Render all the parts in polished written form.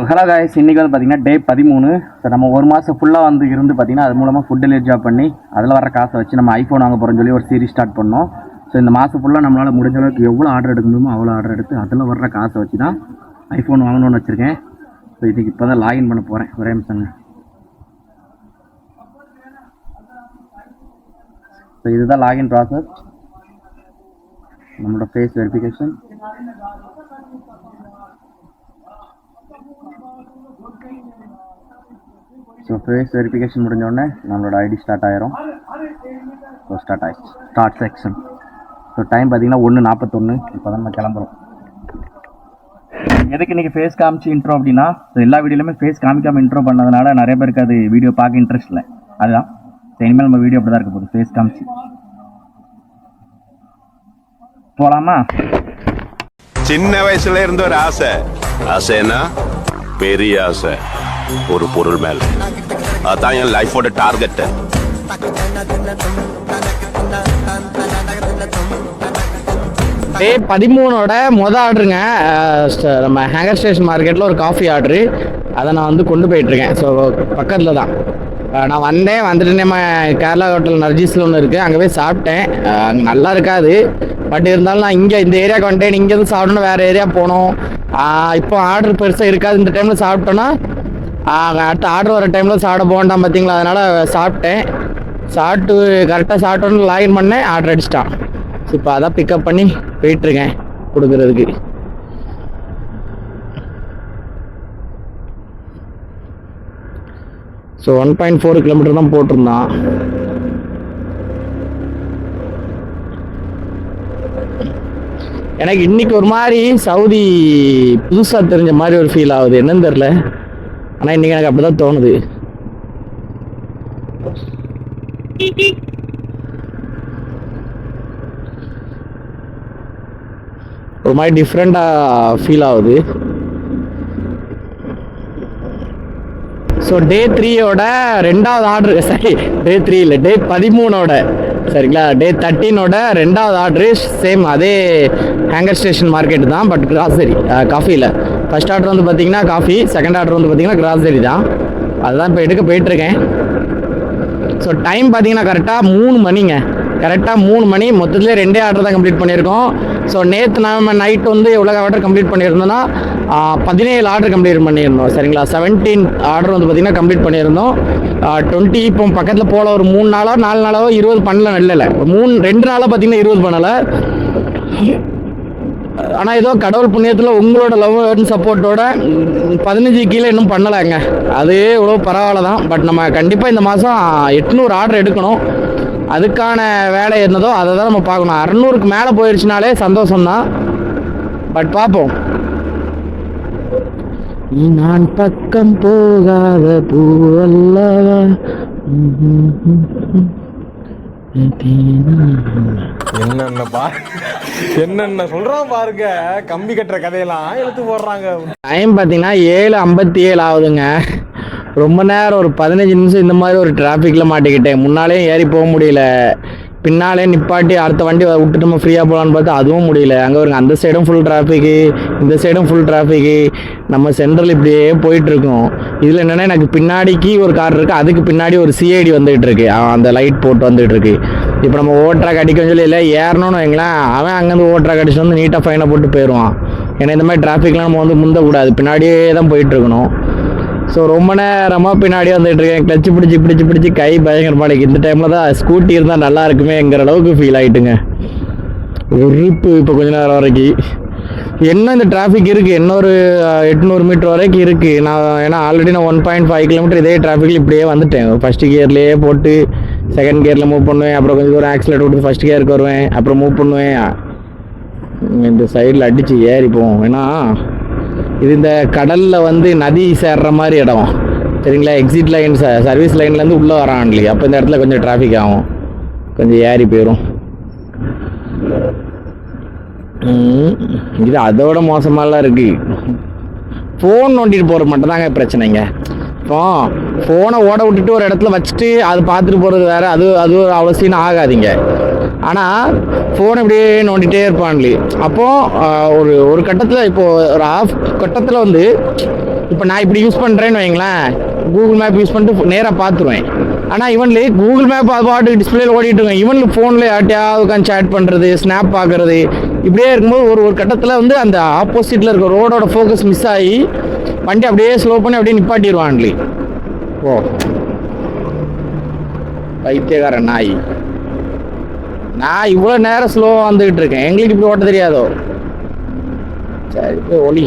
Hello guys, இன்றைக்கி வந்து பார்த்திங்கன்னா டே 13. ஸோ நம்ம ஒரு மாதம் ஃபுல்லாக வந்து இருந்து பார்த்திங்கன்னா அது மூலமாக ஃபுட் டெலிவரி ஜாப் பண்ணி அதில் வர காசை வச்சு நம்ம ஐஃபோன் வாங்க போகிறோன்னு சொல்லி ஒரு சீரிஸ் ஸ்டார்ட் பண்ணோம். ஸோ இந்த மாதம் ஃபுல்லாக நம்மளால் முடிஞ்ச அளவுக்கு எவ்வளோ ஆர்டர் எடுக்க முடியுமோ அவ்வளோ ஆர்டர் எடுத்து அதில் வர்ற காசை வச்சு தான் ஐஃபோன் வாங்கணும்னு வச்சுருக்கேன். ஸோ இதுக்கு இப்போ தான் லாகின் பண்ண போகிறேன். ஒரே நிமிஷங்க. ஸோ இதுதான் லாகின் ப்ராசஸ். நம்மளோட face verification. So face verification முடிஞ்சோடனே நம்மளோட ஐடி ஸ்டார்ட் ஆயிரும். ஸோ ஸ்டார்ட் ஆயிடுச்சு. Start section. ஸோ டைம் பார்த்தீங்கன்னா 1:41. இப்போ தான் நம்ம கிளம்புறோம். எதுக்கு இன்றைக்கி ஃபேஸ் காமிச்சு இன்ட்ரோ அப்படின்னா, ஸோ எல்லா வீடியோலையுமே ஃபேஸ் காமிக்காமல் இன்ட்ரோ பண்ணதுனால நிறைய பேருக்கு அது வீடியோ பார்க்க இன்ட்ரெஸ்ட் இல்லை. அதுதான் இனிமேல் நம்ம வீடியோ அப்படி தான் இருக்க போகுது, ஃபேஸ் காமிச்சு. போகலாமா? சின்ன வயசுல இருந்த ஒரு ஆசை. ஆசைன்னா பெரிய ஆசை, ஒரு பொருள் மேல. அதான் என் லைஃபோட டார்கெட். டே 13ஓட ஆர்டருங்க. நம்ம ஹேங்கர் ஸ்டேஷன் மார்க்கெட்டில் ஒரு காஃபி ஆர்டரு. அதை நான் வந்து கொண்டு போயிட்டுருக்கேன். ஸோ பக்கத்தில் தான் நான் வந்துட்டு நம்ம கேரளா ஹோட்டல் நர்ஜீஸில் ஒன்று இருக்குது, அங்கே போய் சாப்பிட்டேன். அங்கே நல்லா இருக்காது, பட் இருந்தாலும் நான் இங்கே இந்த ஏரியாவுக்கு வந்துட்டேன். இங்கேருந்து சாப்பிட்டோன்னா வேறு ஏரியா போகணும். இப்போ ஆர்டர் பெருசாக இருக்காது. இந்த டைமில் சாப்பிட்டோன்னா அடுத்த ஆர்டர் வர டைமில் சாப்பிட போகண்டாம் பார்த்தீங்களா. அதனால் சாப்பிட்டேன். சாப்பிட்டு கரெக்டாக சாப்பிட்டோன்னு லாகின் பண்ணேன், ஆர்டர் அடிச்சிட்டான். ஸோ இப்போ அதான் பிக்கப் பண்ணி போயிட்டுருக்கேன் கொடுக்குறதுக்கு. ஸோ 1.4 கிலோமீட்டர் தான் போட்டிருந்தான். எனக்கு இன்னைக்கு ஒரு மாதிரி சவுதி புதுசாக தெரிஞ்ச மாதிரி ஒரு ஃபீல் ஆகுது, என்னன்னு தெரில. ஆனால் இன்னைக்கு எனக்கு அப்படி தான் தோணுது. ஒரு மாதிரி டிஃப்ரெண்ட்டாக ஃபீல் ஆகுது. ஸோ டே 3ஓட 2வது ஆர்டரு, சரி டே 3 இல்லை, டே 13ஓட, சரிங்களா, டே 13ஓட 2வது ஆர்டரு சேம் அதே ஹேங்கர் ஸ்டேஷன் மார்க்கெட்டு தான், பட் கிராசரி காஃபியில். ஃபஸ்ட் ஆர்டர் வந்து பார்த்திங்கன்னா காஃபி, செகண்ட் ஆர்டர் வந்து பார்த்திங்கன்னா கிராசரி தான். அதுதான் இப்போ எடுக்க போயிட்டுருக்கேன். ஸோ டைம் பார்த்திங்கன்னா கரெக்டாக 3 மணிங்க. கரெக்டாக 3 மணி. மொத்தத்துலேயே 2 ஆர்டர் தான் கம்ப்ளீட் பண்ணியிருக்கோம். ஸோ நேற்று நம்ம நைட் வந்து எவ்வளோ ஆர்டர் கம்ப்ளீட் பண்ணியிருந்தோம்னா 17 ஆர்டர் கம்ப்ளீட் பண்ணியிருந்தோம், சரிங்களா. 17 ஆர்டர் வந்து பார்த்திங்கன்னா கம்ப்ளீட் பண்ணியிருந்தோம். 20 இப்போ பக்கத்தில் போல் ஒரு 3 நாளோ 4 நாளோ 20 பண்ணல. இல்லை 2 நாளாக பார்த்திங்கன்னா 20 பண்ணலை. ஆனால் ஏதோ கடவுள் புண்ணியத்தில் உங்களோட லவ் அண்ட் சப்போர்ட்டோட 15 கீழே இன்னும் பண்ணலைங்க. அது இவ்வளோ பரவாயில்ல தான். பட் நம்ம கண்டிப்பாக இந்த மாதம் 800 ஆர்டர் எடுக்கணும். அதுக்கான வேலை என்னதோ அதை தான் நம்ம பார்க்கணும். 600க்கு மேலே போயிடுச்சுனாலே சந்தோஷம்தான். பட் பார்ப்போம். நான் பக்கம் போகாத பூவல்லவா என்னென்ன சொல்றான் பாருங்க. கம்பி கட்டுற கதையெல்லாம் எடுத்து போடுறாங்க. டைம் பார்த்தீங்கன்னா 7:57 ஆகுதுங்க. ரொம்ப நேரம் ஒரு 15 நிமிஷம் இந்த மாதிரி ஒரு டிராஃபிக்கில் மாட்டிக்கிட்டேன். முன்னாலே ஏறி போக முடியல, பின்னாலே நிப்பாட்டி அடுத்த வண்டி விட்டுட்டு நம்ம ஃப்ரீயாக போகலான்னு பார்த்தா அதுவும் முடியல. அங்கே வருங்க, அந்த சைடும் ஃபுல் டிராஃபிக்கு, இந்த சைடும் ஃபுல் டிராஃபிக்கு. நம்ம சென்ட்ரல் இப்படியே போயிட்டுருக்கோம். இதில் என்னென்னா எனக்கு பின்னாடிக்கு ஒரு கார் இருக்குது, அதுக்கு பின்னாடி ஒரு சிஐடி வந்துகிட்டு இருக்கு, அந்த லைட் போட்டு வந்துகிட்டு இருக்கு. இப்போ நம்ம ஓவர்ட்ராக் அடிக்கன்னு சொல்லி இல்லை ஏறணும்னு வைங்களேன், அவன் அங்கேருந்து ஓவர்ட்ராக் அடிச்சுட்டு வந்து நீட்டாக ஃபைனை போட்டு போயிடுவான். ஏன்னா இந்த மாதிரி டிராஃபிக்லாம் நம்ம வந்து முந்தக்கூடாது, பின்னாடியே தான் போயிட்டுருக்கணும். ஸோ ரொம்ப நேரமாக பின்னாடி வந்துட்டுருக்கேன். கிளச்சு பிடிச்சி கை பயங்கரமாக இருக்குது. இந்த டைமில் தான் ஸ்கூட்டி இருந்தால் நல்லா இருக்குமேங்கிற அளவுக்கு ஃபீல் ஆகிட்டுங்க. வெறுப்பு இப்போ கொஞ்ச நேரம் வரைக்கும். என்ன இந்த டிராஃபிக் இருக்குது, இன்னொரு 800 மீட்டர் வரைக்கும் இருக்குது. ஏன்னா ஆல்ரெடி நான் 1.5 கிலோமீட்டர் இதே டிராஃபிக்கில் இப்படியே வந்துட்டேன். ஃபஸ்ட்டு கியர்லேயே போட்டு செகண்ட் கியரில் மூவ் பண்ணுவேன், அப்புறம் கொஞ்சம் ஒரு ஆக்சிலேட்டர் கொடுத்து ஃபஸ்ட் கியருக்கு வருவேன், அப்புறம் மூவ் பண்ணுவேன். இந்த சைடில் அடித்து ஏறி போவோம். ஏன்னா இது இந்த கடலில் வந்து நதி சேர்ற மாதிரி இடம், சரிங்களா. எக்ஸிட் லைன் சர்வீஸ் லைன்லேருந்து உள்ளே வரான் இல்லையா, அப்போ இந்த இடத்துல கொஞ்சம் டிராஃபிக் ஆகும், கொஞ்சம் ஏறி போயிடும். இது அதோட மோசமாலாம் இருக்குது. ஃபோன் நோண்டிட்டு போகிறது மட்டும்தாங்க பிரச்சனைங்க. இப்போ ஃபோனை ஓட விட்டுட்டு ஒரு இடத்துல வச்சுட்டு அது பார்த்துட்டு போகிறது வேறு, அது அவ்வளோ சீன் ஆகாதீங்க. ஆனால் ஃபோன் இப்படியே நோண்டிகிட்டே இருப்பான்லி. அப்போது ஒரு கட்டத்தில் இப்போது ஒரு ஆஃப் கட்டத்தில் வந்து இப்போ நான் இப்படி யூஸ் பண்ணுறேன்னு வைங்களேன், கூகுள் மேப் யூஸ் பண்ணிட்டு நேராக பார்த்துருவேன். ஆனால் இவன்லேயே கூகுள் மேப் அது பாட்டுக்கு டிஸ்பிளேல ஓடிட்டு இருக்கேன், இவனுக்கு ஃபோனில் யார்ட்டையாவது உட்காந்து சேட் பண்ணுறது, ஸ்னாப் பார்க்குறது, இப்படியே இருக்கும்போது ஒரு கட்டத்தில் வந்து அந்த ஆப்போசிட்டில் இருக்க ரோடோட ஃபோக்கஸ் மிஸ் ஆகி வண்டி அப்படியே ஸ்லோ பண்ணி அப்படியே நிப்பாட்டிடுவான்லி. ஓ பைத்தியக்கார நாய், நான் இவ்வளோ நேரம் ஸ்லோவாக வந்துக்கிட்டு இருக்கேன், எங்களுக்கு இப்படி ஓட்ட தெரியாதோ? சரி ஒலி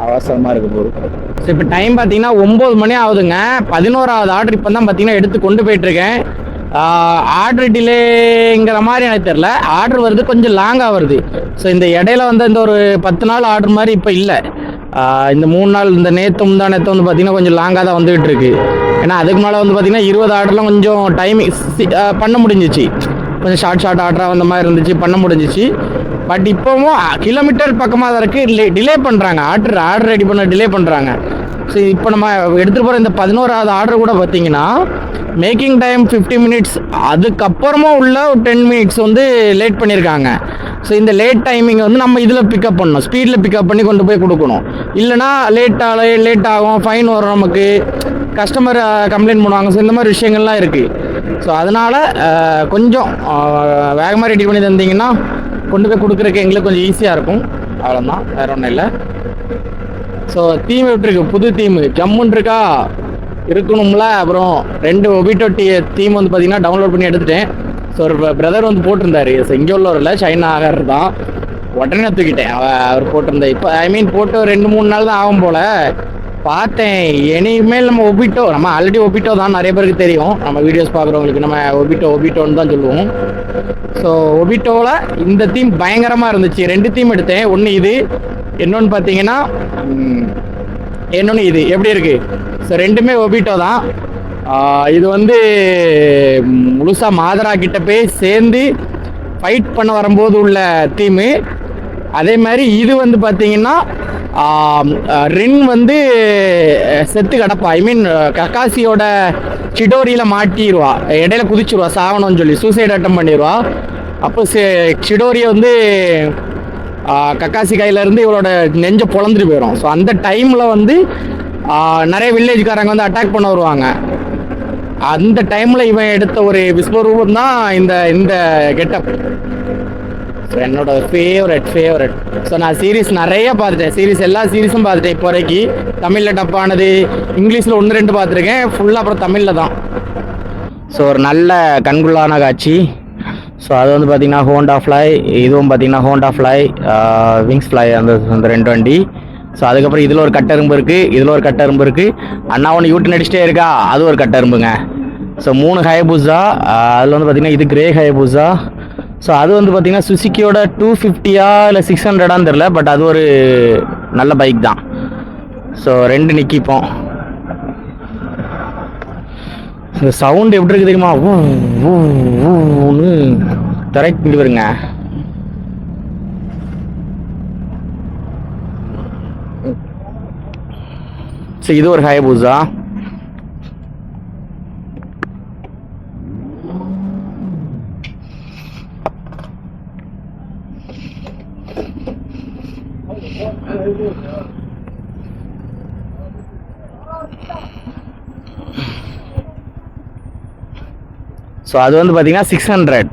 அவசரமாக இருக்க போகுது. ஸோ இப்போ டைம் பார்த்தீங்கன்னா 9 மணி ஆகுதுங்க. 11வது ஆர்டர் இப்போ தான் பார்த்தீங்கன்னா எடுத்து கொண்டு போயிட்டுருக்கேன். ஆர்டர் டிலேங்கிற மாதிரி எனக்கு தெரில, ஆர்டர் வருது கொஞ்சம் லாங்காக வருது. ஸோ இந்த இடையில வந்து இந்த ஒரு 10 நாள் ஆர்டர் மாதிரி இப்போ இல்லை. இந்த 3 நாள், இந்த நேற்று வந்து பார்த்தீங்கன்னா கொஞ்சம் லாங்காக தான் வந்துகிட்டு இருக்கு. ஏன்னா அதுக்கு முன்னால் வந்து பார்த்தீங்கன்னா 20 ஆர்டர்லாம் கொஞ்சம் டைமிங் பண்ண முடிஞ்சிச்சு, கொஞ்சம் ஷார்ட் ஆர்டராக அந்த மாதிரி இருந்துச்சு, பண்ண முடிஞ்சிச்சு. பட் இப்போவும் கிலோமீட்டர் பக்கமாக தான் இருக்குது, டிலே பண்ணுறாங்க, ஆர்டர் ரெடி பண்ண டிலே பண்ணுறாங்க. ஸோ இப்போ நம்ம எடுத்துகிட்டு போகிற இந்த 11வது ஆர்டர் கூட பார்த்தீங்கன்னா மேக்கிங் டைம் 50 மினிட்ஸ், அதுக்கப்புறமா உள்ள ஒரு 10 மினிட்ஸ் வந்து லேட் பண்ணியிருக்காங்க. ஸோ இந்த லேட் டைமிங் வந்து நம்ம இதில் பிக்கப் பண்ணணும், ஸ்பீடில் பிக்கப் பண்ணி கொண்டு போய் கொடுக்கணும். இல்லைனா லேட் ஆகும், ஃபைன் வரும், நமக்கு கஸ்டமர் கம்ப்ளைண்ட் பண்ணுவாங்க. ஸோ இந்த மாதிரி விஷயங்கள்லாம் இருக்குது. ஸோ அதனால் கொஞ்சம் வேகமாக ரெடி பண்ணி தந்தீங்கன்னா கொண்டு போய் கொடுக்குறதுக்கு எங்களுக்கு கொஞ்சம் ஈஸியாக இருக்கும். அவ்வளோதான், வேறு ஒன்றும் இல்லை. ஸோ தீம் விட்டுருக்கு, புது தீமு ஜம்முன்னு இருக்கா, இருக்கணும்ல. அப்புறம் 2 ஒபிட்டோ தீம் வந்து பார்த்தீங்கன்னா டவுன்லோட் பண்ணி எடுத்துட்டேன். ஸோ ஒரு பிரதர் வந்து போட்டிருந்தாரு, ஸோ இங்கே உள்ளவர் இல்லை, சைனா ஆகர் தான். உடனே தூக்கிட்டேன், அவர் போட்டிருந்தேன். இப்போ போட்டு 2-3 நாள் தான் ஆகும் போல் பார்த்தேன். இனிமேல் நம்ம ஒபிட்டோ, நம்ம ஆல்ரெடி ஒபிட்டோ தான் நிறைய பேருக்கு தெரியும், நம்ம வீடியோஸ் பார்க்குறவங்களுக்கு நம்ம ஒபிட்டோன்னு தான் சொல்லுவோம். ஸோ ஒபிட்டோவில் இந்த தீம் பயங்கரமாக இருந்துச்சு. 2 தீம் எடுத்தேன், ஒன்று இது, இன்னொன்று பார்த்தீங்கன்னா இன்னொன்று இது. எப்படி இருக்குது? ஸோ 2மே ஒபிட்டோ தான். இது வந்து முழுசாக மாதரா கிட்ட போய் சேர்ந்து ஃபைட் பண்ண வரும்போது உள்ள தீமு. அதே மாதிரி இது வந்து பார்த்தீங்கன்னா ரின் வந்து செத்து கிடப்பா, ஐ மீன் கக்காசியோட சிடோரியில் மாட்டிடுவா, இடையில குதிச்சிருவா சாவணும்னு சொல்லி, சூசைட் அட்டம் பண்ணிடுவா. அப்போ சிடோரியை வந்து கக்காசி கையிலேருந்து இவளோட நெஞ்சை பொழந்துட்டு போயிடும். ஸோ அந்த டைமில் வந்து நிறைய வில்லேஜ்காரங்க வந்து அட்டாக் பண்ண வருவாங்க. அந்த டைமில் இவன் எடுத்த ஒரு விஸ்வரூபம் தான் இந்த கெட்டப். ஸோ என்னோட ஃபேவரட். ஸோ நான் சீரீஸ் நிறைய பார்த்துட்டேன், எல்லா சீரீஸும் பார்த்துட்டேன் இப்போ வரைக்கும். தமிழில் டப்பானது, இங்கிலீஷில் 1-2 பார்த்துருக்கேன், ஃபுல்லாக அப்புறம் தமிழில் தான். ஸோ ஒரு நல்ல கண்குள்ளான காட்சி. ஸோ அது வந்து பார்த்திங்கன்னா ஹோண்டா ஃப்ளை, இதுவும் பார்த்திங்கன்னா ஹோண்டா ஃப்ளை, விங்ஸ் ஃப்ளை, அந்த 2 வண்டி. ஸோ அதுக்கப்புறம் இதில் ஒரு கட்டெரும்பு இருக்குது, இதில் ஒரு கட்டெரும்பு இருக்குது. அண்ணா ஒன்று யூட்டன் அடிச்சிட்டே இருக்கா, அது ஒரு கட்டெரும்புங்க. ஸோ 3 ஹயபூசா, அதில் வந்து பார்த்திங்கன்னா இது கிரே ஹயபூசா. ஸோ அது வந்து பார்த்திங்கன்னா சுசுக்கியோட 250 இல்லை 600 தெரில, பட் அது ஒரு நல்ல பைக் தான். ஸோ 2 நிற்கிப்போம். இந்த சவுண்டு எப்படி இருக்குது தெரியுமா? ஊன்னு திரைக்கிட்டு வருங்க. ஸோ இது ஒரு ஹயபூசா. ஸோ அது வந்து பார்த்தீங்கன்னா 600.